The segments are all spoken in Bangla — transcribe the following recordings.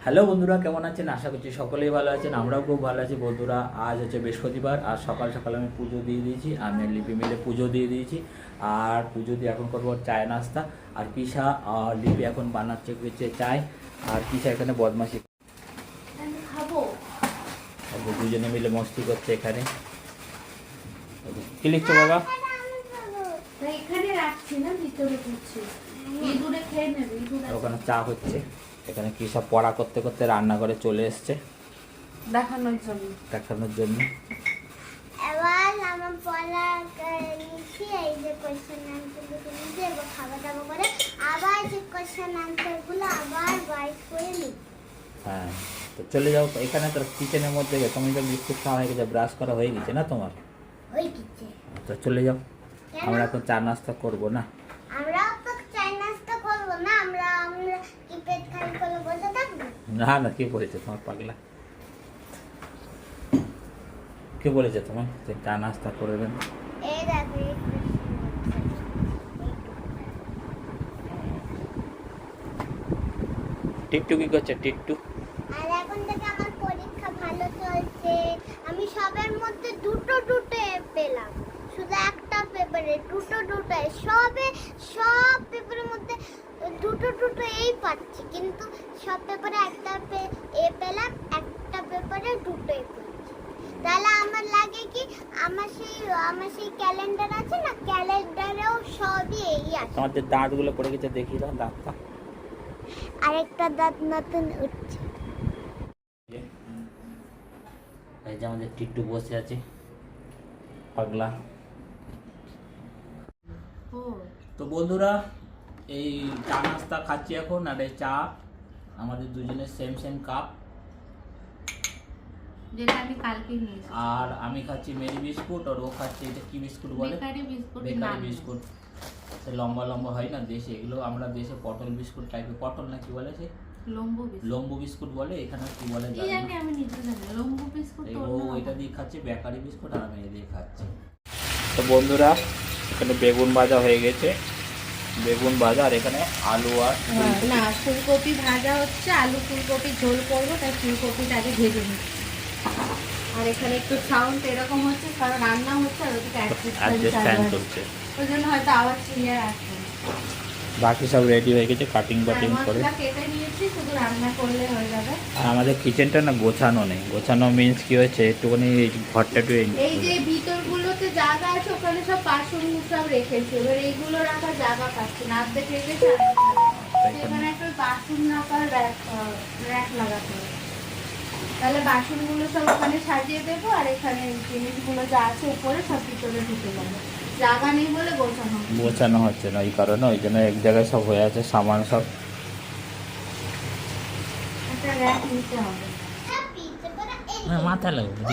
হ্যালো বন্ধুরা, কেমন আছেন? আশা করছি সকলেই ভালো আছেন। আমরাও খুব ভালো আছি বন্ধুরা। আজ হচ্ছে বৃহস্পতিবার আর সকাল সকাল আমি পুজো দিয়ে দিয়েছি। আমি আর লিপি মিলে পুজো দিয়ে দিয়েছি। আর পুজো দিয়ে এখন করবো চায় নাস্তা। আর পিসা আর লিপি এখন বানাচ্ছে হচ্ছে চায়। আর পিসা এখানে বদমাশি খাবো। দুজনে মিলে মস্তি করছে এখানে। কি লিখছো বাবা? এখানে রাখছি না, ভিতরে করছি। ইঁদুরে খেয়ে নেবে। ওখানে চা হচ্ছে। এখানে কি সব পড়া করতে করতে রান্নাঘরে চলে এসছে দেখানোর জন্য। এবার আমার পড়া নিচ্ছি, এই যে কোয়েশ্চেন আনসারগুলো নিচ্ছি, এবার খাওয়া দাওয়া করে আবার যে কোয়েশ্চেন আনসারগুলো আবার বাইট করে নিই। হ্যাঁ, তো চলে যাও এখানে। তোর কিচেনের মধ্যে তুমি তো বিস্কুট খাওয়া হয়ে গেছে, ব্রাশ করা হয়ে গেছে না তোমার? হয়ে গেছে। তো চলে যাও। আমরা এখন চা নাস্তা করবো না। আমরাও তো চাই নাস্তা করবো না। আমরা আমরা কি পেট খালি করে বসে থাকবো? না না, কে বলেছে তোমার পাগলা? কে বলেছে তোমার যে চা নাস্তা করবেন? এই দেখো, এই টিট্টু কি করছে? টিট্টু আর এখন থেকে আমার পরীক্ষা ভালো চলছে। আমি সবের মধ্যে দুটো পেলাম, শুধু একটা পেপারে দুটো সব পেপারের মধ্যে দুটো এই পাচ্ছি, কিন্তু সব পেপারে একটা এ পেলাম, একটা পেপারে দুটো এ পেয়েছি। তাহলে আমার লাগে কি আমার সেই ক্যালেন্ডার আছে না, ক্যালেন্ডারেও সবই এই আছে। তোমার যে দাঁতগুলো পড়ে গেছে দেখিয়ে দাও দাঁতটা। আরেকটা দাঁত নতুন উঠছে। এই যে আমাদের টিট্টু বসে আছে পাগলা। তো বন্ধুরা, এই চা নাস্তা খাচ্ছি এখন। আর এই চা আমাদের দুজনের সেম সেম কাপ। যেটা আমি কালকে নিয়েছি। আর আমি খাচ্ছি মেরি বিস্কুট, আর ও খাচ্ছে এটা কি বিস্কুট বলে? Bakery biscuit. Bakery biscuit. সে লম্বা লম্বা হয় না দেশে, এগুলো আমরা দেশে পটল বিস্কুট টাইপের, পটল না কি বলে, সে লম্বু বিস্কুট বলে। এখানে কি বলে জানি না। আমি নিজে জানি লম্বু বিস্কুট। ও এটা দিয়ে খাচ্ছে বেকারি বিস্কুট, আর আমি এটা দিয়ে খাচ্ছি। তো বন্ধুরা, এখানে বেগুন ভাজা হয়ে গেছে। বেগুন ভাজা, আর এখানে আলু আর না, ফুলকপি ভাজা হচ্ছে। আলু ফুলকপি ঝোল করবো, তাই ফুলকপিটাকে ভেজে নিচ্ছি। আর এখানে একটু সাউন্ড এরকম হচ্ছে কারণ রান্না হচ্ছে, আর ওদিকে অ্যাডজাস্ট করছে, ওই জন্য হয়তো আওয়াজ ক্লিয়ার আসবে। বাকি সব রেডি হয়ে গেছে, কাটিং বাটিং করে কেটে নিয়েছি, শুধু রান্না করলে হয়ে যাবে। আর আমাদের কিচেনটা না গোছানো নেই। গোছানো মিন্স কি হয়েছে, একটুখানি ঘরটা একটু এই যে ভিতরগুলোতে জায়গা আছে, ওখানে সব বাসন সব রেখেছে। এবার এইগুলো রাখার জায়গা পাচ্ছে না, অর্ধেক রেখেছে। এখানে একটা বাসন রাখার র্যাক লাগাতে হবে। তাহলে বাসনগুলো সব ওখানে সাজিয়ে দেবো, আর এখানে জিনিসগুলো যা আছে উপরে সব ভিতরে ঢুকে যাবে। জায়গা নেই বলে গোছানো হচ্ছে না, এই কারণে ওই জন্য এক জায়গায় সব হয়ে আছে সামান সব। একটা র্যাক নিতে হবে। মাথা লাগবে।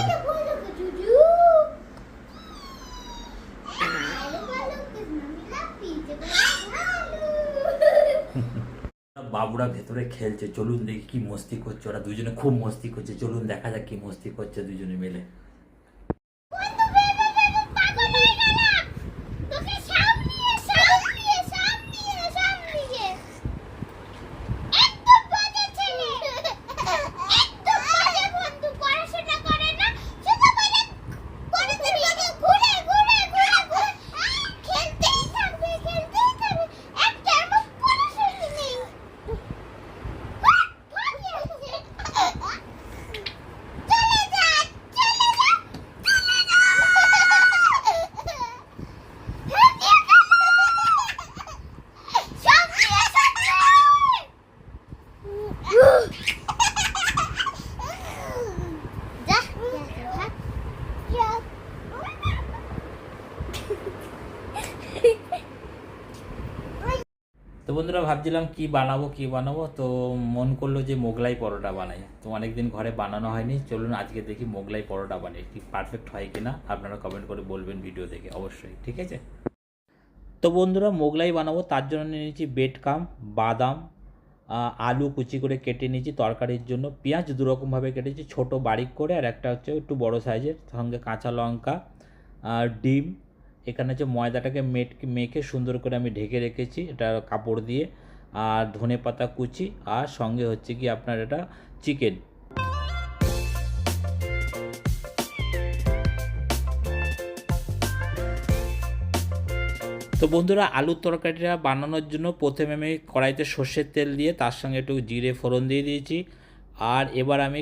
বাবুরা ভেতরে খেলছে, চলুন দেখি কি মস্তি করছে ওরা দুজনে। খুব মস্তি করছে, চলুন দেখা যাক কি মস্তি করছে দুজনে মিলে। তো বন্ধুরা, ভাবছিলাম কি বানাবো, তো মন করলো যে মোগলাই পরোটা বানাই। তো অনেকদিন ঘরে বানানো হয়নি, চলুন আজকে দেখি মোগলাই পরোটা বানাই। ঠিক পারফেক্ট হয় কিনা আপনারা কমেন্ট করে বলবেন ভিডিও দেখে অবশ্যই, ঠিক আছে? তো বন্ধুরা, মোগলাই বানাবো তার জন্য নিয়েছি বেডকাম, বাদাম, আলু কুচি করে কেটে নিয়েছি তরকারির জন্য, পেঁয়াজ দুরকমভাবে কেটেছি, ছোট বারিক করে, আর একটা হচ্ছে একটু বড় সাইজের, সঙ্গে কাঁচা লঙ্কা আর ডিম। এখানে হচ্ছে ময়দাটাকে মেখে সুন্দর করে আমি ঢেকে রেখেছি এটা কাপড় দিয়ে। আর ধনেপাতা কুচি, আর সঙ্গে হচ্ছে কি আপনার এটা চিকেন। তো বন্ধুরা, আলুর তরকারিটা বানানোর জন্য প্রথমে আমি কড়াইতে সর্ষের তেল দিয়ে তার সঙ্গে একটু জিরে ফোড়ন দিয়ে দিয়েছি। আর এবার আমি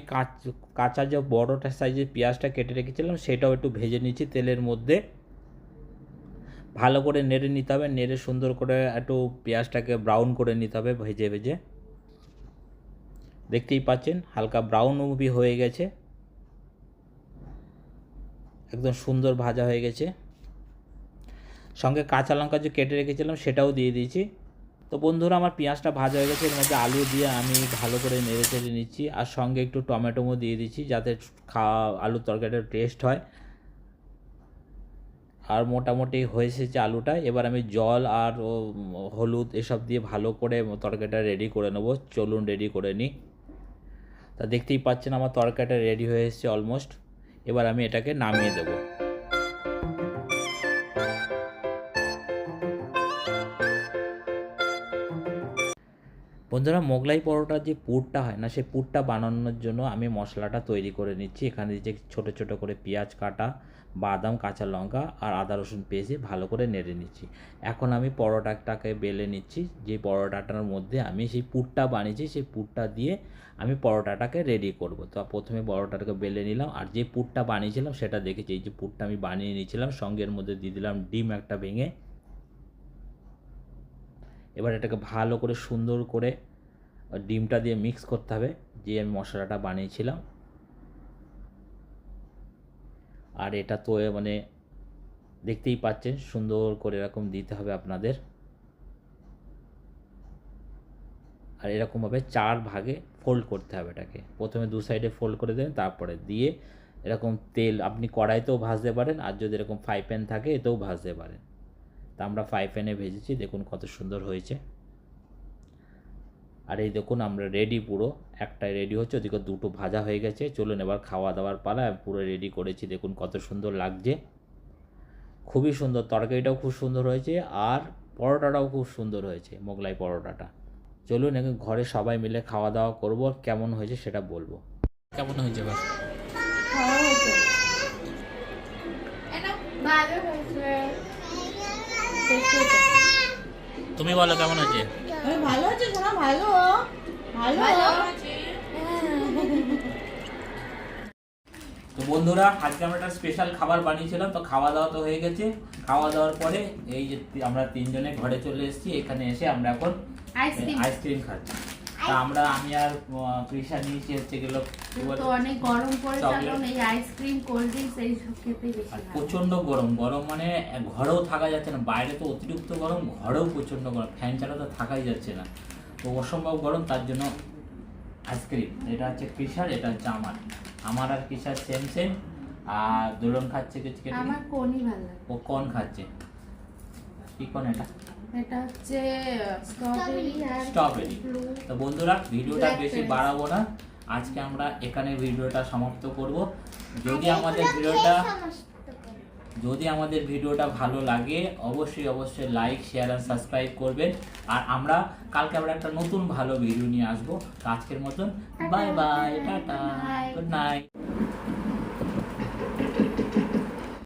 কাঁচা যে বড়টা সাইজের পেঁয়াজটা কেটে রেখেছিলাম সেটাও একটু ভেজে নিচ্ছি তেলের মধ্যে। ভালো করে নেড়ে নিতে হবে, নেড়ে সুন্দর করে একটু পেঁয়াজটাকে ব্রাউন করে নিতে হবে ভেজে ভেজে। দেখতেই পাচ্ছেন হালকা ব্রাউন হয়ে গেছে, একদম সুন্দর ভাজা হয়ে গেছে। সঙ্গে কাঁচা লঙ্কা যে কেটে রেখেছিলাম সেটাও দিয়ে দিয়েছি। তো বন্ধুরা, আমার পেঁয়াজটা ভাজা হয়ে গেছে, এর মধ্যে আলু দিয়ে আমি ভালো করে নেড়ে চেড়ে নিচ্ছি। আর সঙ্গে একটু টমেটোও দিয়ে দিচ্ছি যাতে আলুর তরকারিটা টেস্ট হয়। আর মোটামুটি হয়ে এসেছে আলুটা। এবার আমি জল আর হলুদ এসব দিয়ে ভালো করে তরকারিটা রেডি করে নেবো। চলুন রেডি করে নিই। তা দেখতেই পাচ্ছেন আমার তরকারিটা রেডি হয়ে এসেছে অলমোস্ট। এবার আমি এটাকে নামিয়ে দেবো। বন্ধুরা, মোগলাই পরোটার যে পুরটা হয় না, সেই পুরটা বানানোর জন্য আমি মশলাটা তৈরি করে নিচ্ছি। এখানে যে ছোটো ছোটো করে পেঁয়াজ কাটা, বাদাম, কাঁচা লঙ্কা আর আদা রসুন পেস্ট ভালো করে নেড়ে নিচ্ছি। এখন আমি পরোটাটাকে বেলে নিচ্ছি। যে পরোটাটার মধ্যে আমি সেই পুরটা বানিয়েছি সেই পুরটা দিয়ে আমি পরোটাটাকে রেডি করব। তো প্রথমে পরোটাটাকে বেলে নিলাম, আর যে পুরটা বানিয়েছিলাম সেটা দেখেছি। এই যে পুরটা আমি বানিয়ে নিয়েছিলাম, সঙ্গে এর মধ্যে দিয়ে দিলাম ডিম একটা ভেঙে। এবার এটাকে ভালো করে সুন্দর করে ডিমটা দিয়ে মিক্স করতে হবে যে আমি মশলাটা বানিয়েছিলাম। আর এটা তো মানে দেখতেই পাচ্ছেন সুন্দর করে এরকম দিতে হবে আপনাদের। আর এরকমভাবে 4 ভাগে ফোল্ড করতে হবে এটাকে। প্রথমে 2 সাইডে ফোল্ড করে দেবেন, তারপরে দিয়ে এরকম তেল আপনি কড়াইতেও ভাজতে পারেন, আর যদি এরকম ফ্রাই প্যান থাকে এতেও ভাজতে পারেন। তা আমরা ফ্রাই প্যানে ভেজেছি, দেখুন কত সুন্দর হয়েছে। আর এই দেখুন আমরা রেডি, পুরো একটাই রেডি হচ্ছে, ওদিকে 2টো ভাজা হয়ে গেছে। চলুন এবার খাওয়া দাওয়ার পালা। পুরো রেডি করেছি, দেখুন কত সুন্দর লাগছে, খুবই সুন্দর। তরকারিটাও খুব সুন্দর হয়েছে আর পরোটাটাও খুব সুন্দর হয়েছে, মোগলাই পরোটাটা। চলুন এখন ঘরে সবাই মিলে খাওয়া দাওয়া করবো, আর কেমন হয়েছে সেটা বলবো। কেমন হয়েছে এবার? তুমি বলো কেমন হয়েছে? ভালো আছে সোনা, ভালো ভালো। তো বন্ধুরা, আজকে আমরা একটা স্পেশাল খাবার বানিয়েছিলাম। তো খাওয়া দাওয়া তো হয়ে গেছে। খাওয়া দাওয়ার পরে এই যে আমরা 3 জনে ঘরে চলে এসেছি। এখানে এসে আমরা এখন আইসক্রিম খাচ্ছি। তা আমি আর তৃষা নিয়েছি হচ্ছে গেল, তো অনেক গরম পড়েছে এখন এই আইসক্রিম, কোল্ড ড্রিঙ্কস এই সব খেতেই বেশি ভালো। প্রচন্ড গরম মানে ঘরেও থাকা যাচ্ছে না। বাইরে তো অতিরিক্ত গরম, ঘরেও প্রচন্ড গরম, ফ্যান ছাড়া তো থাকাই যাচ্ছে না। তো অসম্ভব গরম, তার জন্য আইসক্রিম। এটা হচ্ছে কৃষার, এটা হচ্ছে আমার আর কৃষার সেম। আর দোলন খাচ্ছে কিছু, আমার কোনই ভালো লাগে। ও কোন খাচ্ছে? কি কোন এটা? এটা হচ্ছে স্ট্রবেরি। তো বন্ধুরা, ভিডিওটা বেশি বাড়াবো না, আজকে আমরা এখানে ভিডিওটা সমাপ্ত করব। যদি আমাদের ভিডিওটা ভালো লাগে অবশ্যই লাইক, শেয়ার আর সাবস্ক্রাইব করবেন। আর কালকে আমরা একটা নতুন ভালো ভিডিও নিয়ে আসবো। আজকের মতন bye bye, tata, good night.